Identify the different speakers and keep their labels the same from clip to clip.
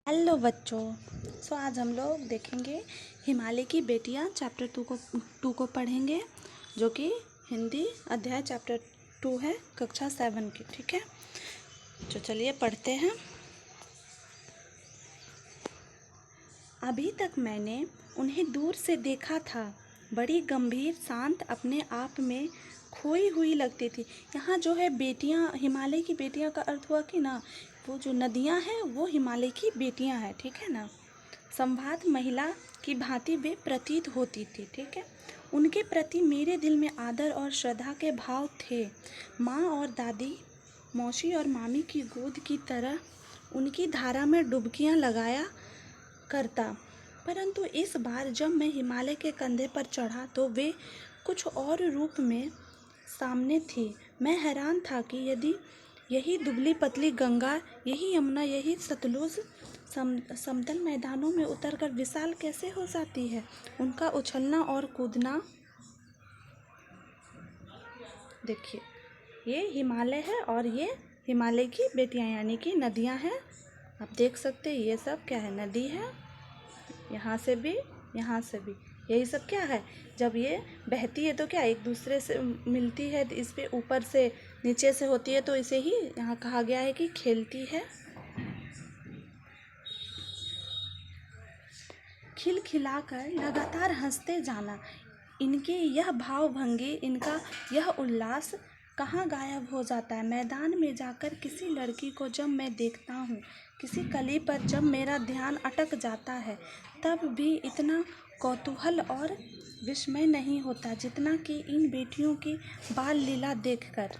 Speaker 1: Hello बच्चों। आज हम लोग देखेंगे हिमालय की बेटियां चैप्टर टू को पढ़ेंगे, जो कि हिंदी अध्याय चैप्टर 2 है, कक्षा 7 की। ठीक है, तो चलिए पढ़ते हैं। अभी तक मैंने उन्हें दूर से देखा था, बड़ी गंभीर, शांत, अपने आप में खोई हुई लगती थी। यहाँ जो है बेटियाँ, हिमालय की बेटियाँ का अर्थ हुआ कि ना, वो जो नदियाँ हैं वो हिमालय की बेटियाँ हैं। ठीक है ना। संवाद महिला की भांति वे प्रतीत होती थी। ठीक है, उनके प्रति मेरे दिल में आदर और श्रद्धा के भाव थे। माँ और दादी, मौसी और मामी की गोद की तरह उनकी धारा में डुबकियाँ लगाया करता। परंतु इस बार जब मैं हिमालय के कंधे पर चढ़ा तो वे कुछ और रूप में सामने थी। मैं हैरान था कि यदि यही दुबली पतली गंगा, यही यमुना, यही सतलुज समतल मैदानों में उतरकर विशाल कैसे हो जाती है। उनका उछलना और कूदना देखिए। ये हिमालय है और ये हिमालय की बेटियां यानी कि नदियां हैं। आप देख सकते हैं ये सब क्या है, नदी है। यहाँ से भी, यहाँ से भी, यही सब क्या है। जब ये बहती है तो क्या एक दूसरे से मिलती है, इस पे ऊपर से नीचे से होती है, तो इसे ही यहाँ कहा गया है कि खेलती है। खिलखिलाकर लगातार हंसते जाना, इनकी यह भावभंगी, इनका यह उल्लास कहाँ गायब हो जाता है। मैदान में जाकर किसी लड़की को जब मैं देखता हूँ, किसी कली पर जब मेरा ध्यान अटक जाता है, तब भी इतना कौतूहल और विस्मय नहीं होता जितना कि इन बेटियों की बाल लीला देखकर।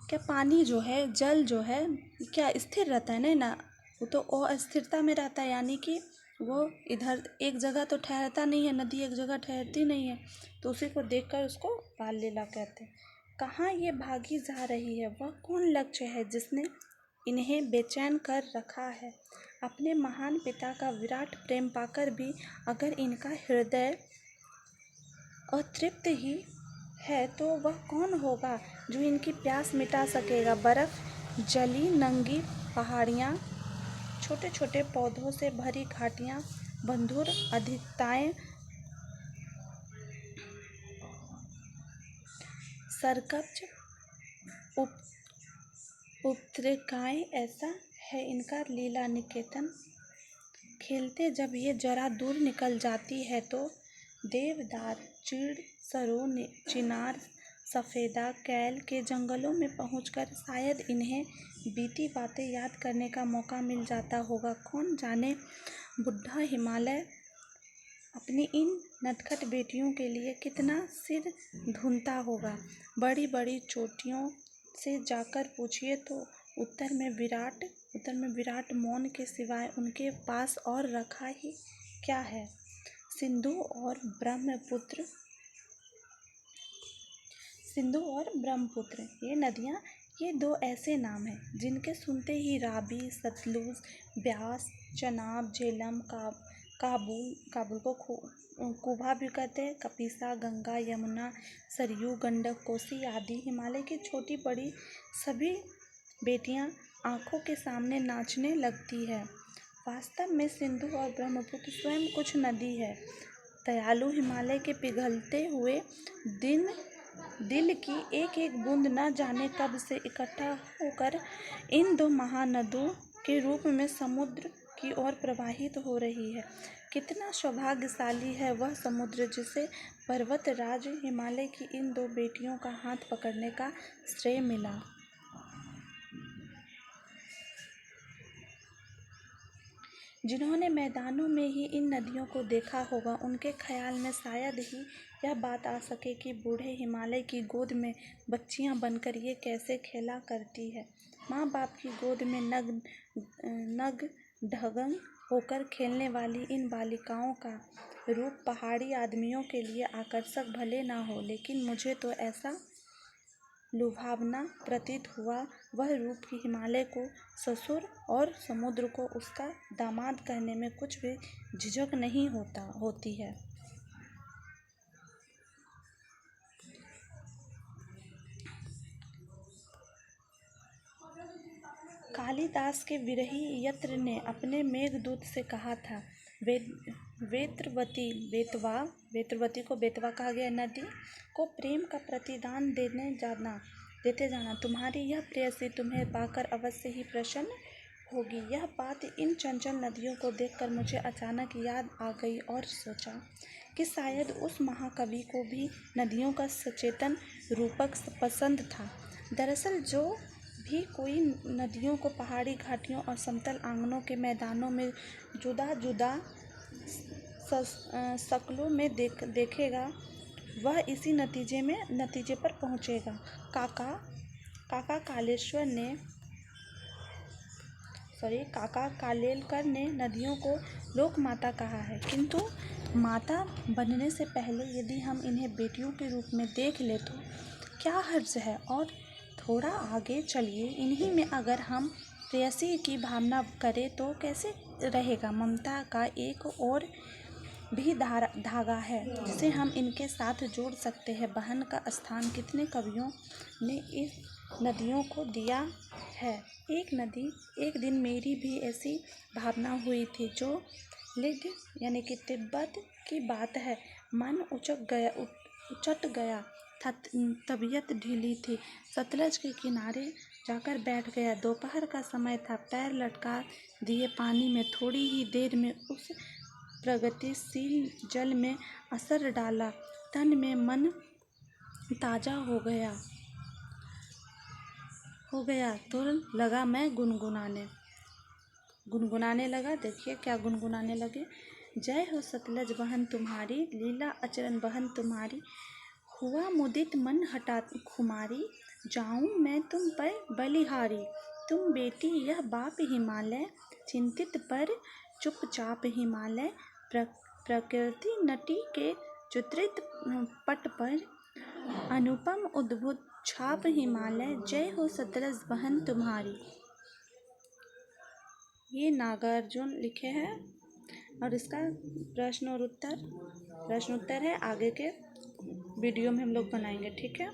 Speaker 1: क्या पानी जो है, जल जो है, क्या स्थिर रहता है? नहीं ना, वो तो अस्थिरता में रहता है। यानी कि वो इधर एक जगह तो ठहरता नहीं है, नदी एक जगह ठहरती नहीं है, तो उसी को देखकर उसको बाल लीला कहते हैं। कहाँ ये भागी जा रही है? वह कौन लक्ष्य है जिसने इन्हें बेचैन कर रखा है? अपने महान पिता का विराट प्रेम पाकर भी अगर इनका हृदय अतृप्त ही है तो वह कौन होगा जो इनकी प्यास मिटा सकेगा? बर्फ जली नंगी पहाड़ियाँ, छोटे छोटे पौधों से भरी घाटियाँ, बंधुर अधिकताएं, सरकब्ज उपद्रकाएं, ऐसा है इनका लीला निकेतन। खेलते जब ये जरा दूर निकल जाती है तो देवदार, चीड़, सरो, चिनार, सफ़ेदा, कैल के जंगलों में पहुंचकर शायद इन्हें बीती बातें याद करने का मौका मिल जाता होगा। कौन जाने बुढ़ा हिमालय अपनी इन नटखट बेटियों के लिए कितना सिर धुनता होगा। बड़ी बड़ी चोटियों से जाकर पूछिए तो उत्तर में विराट मौन के सिवाय उनके पास और रखा ही क्या है। सिंधु और ब्रह्मपुत्र, ये नदियाँ, ये दो ऐसे नाम हैं जिनके सुनते ही रावी, सतलुज, ब्यास, चनाब, झेलम, काबुल को कुभा भी कहते हैं, कपिसा, गंगा, यमुना, सरयू, गंडक, कोसी आदि हिमालय की छोटी बड़ी सभी बेटियां आंखों के सामने नाचने लगती है। वास्तव में सिंधु और ब्रह्मपुत्र स्वयं कुछ नदी है। दयालु हिमालय के पिघलते हुए दिल की एक एक बूंद न जाने कब से इकट्ठा होकर इन दो महानदों के रूप में समुद्र की ओर प्रवाहित हो रही है। कितना सौभाग्यशाली है वह समुद्र जिसे पर्वतराज हिमालय की इन दो बेटियों का हाथ पकड़ने का श्रेय मिला। जिन्होंने मैदानों में ही इन नदियों को देखा होगा, उनके ख्याल में शायद ही यह बात आ सके कि बूढ़े हिमालय की गोद में बच्चियां बनकर ये कैसे खेला करती है। माँ बाप की गोद में नग ढंग होकर खेलने वाली इन बालिकाओं का रूप पहाड़ी आदमियों के लिए आकर्षक भले ना हो, लेकिन मुझे तो ऐसा लुभावना प्रतीत हुआ। वह रूप की हिमालय को ससुर और समुद्र को उसका दामाद कहने में कुछ भी झिझक नहीं होती है। कालिदास के विरही यत्र ने अपने मेघदूत से कहा था, वेत्रवती वेत्रवती को बेतवा कहा गया नदी को प्रेम का प्रतिदान देते जाना। तुम्हारी यह प्रेयसी तुम्हें पाकर अवश्य ही प्रसन्न होगी। यह बात इन चंचल नदियों को देखकर मुझे अचानक याद आ गई और सोचा कि शायद उस महाकवि को भी नदियों का सचेतन रूपक पसंद था। दरअसल जो भी कोई नदियों को पहाड़ी घाटियों और समतल आंगनों के मैदानों में जुदा जुदा शक्लों में देखेगा, वह इसी नतीजे पर पहुँचेगा। काका कालेलकर ने नदियों को लोक माता कहा है, किंतु माता बनने से पहले यदि हम इन्हें बेटियों के रूप में देख ले तो क्या हर्ज है। और थोड़ा आगे चलिए, इन्हीं में अगर हम प्रेयसी की भावना करें तो कैसे रहेगा। ममता का एक और भी धागा है जिसे हम इनके साथ जोड़ सकते हैं। बहन का स्थान कितने कवियों ने इस नदियों को दिया है। एक दिन मेरी भी ऐसी भावना हुई थी। जो लिड यानी कि तिब्बत की बात है। मन उचट गया था, तबीयत ढीली थी। सतलज के किनारे जाकर बैठ गया। दोपहर का समय था। पैर लटका दिए पानी में, थोड़ी ही देर में उस प्रगतिशील जल में असर डाला। तन में मन ताजा हो गया तो लगा मैं गुनगुनाने लगा। देखिए क्या गुनगुनाने लगे। जय हो सतलज बहन तुम्हारी, लीला अचरन बहन तुम्हारी, हुआ मुदित मन हटा खुमारी, जाऊं मैं तुम पर बलिहारी। तुम बेटी यह बाप हिमालय, चिंतित पर चुपचाप हिमालय, प्रकृति नटी के चित्रित पट पर अनुपम अद्भुत छाप हिमालय। जय हो सतलज बहन तुम्हारी। ये नागार्जुन लिखे हैं और इसका प्रश्न उत्तर है। आगे के वीडियो में हम लोग बनाएंगे, ठीक है।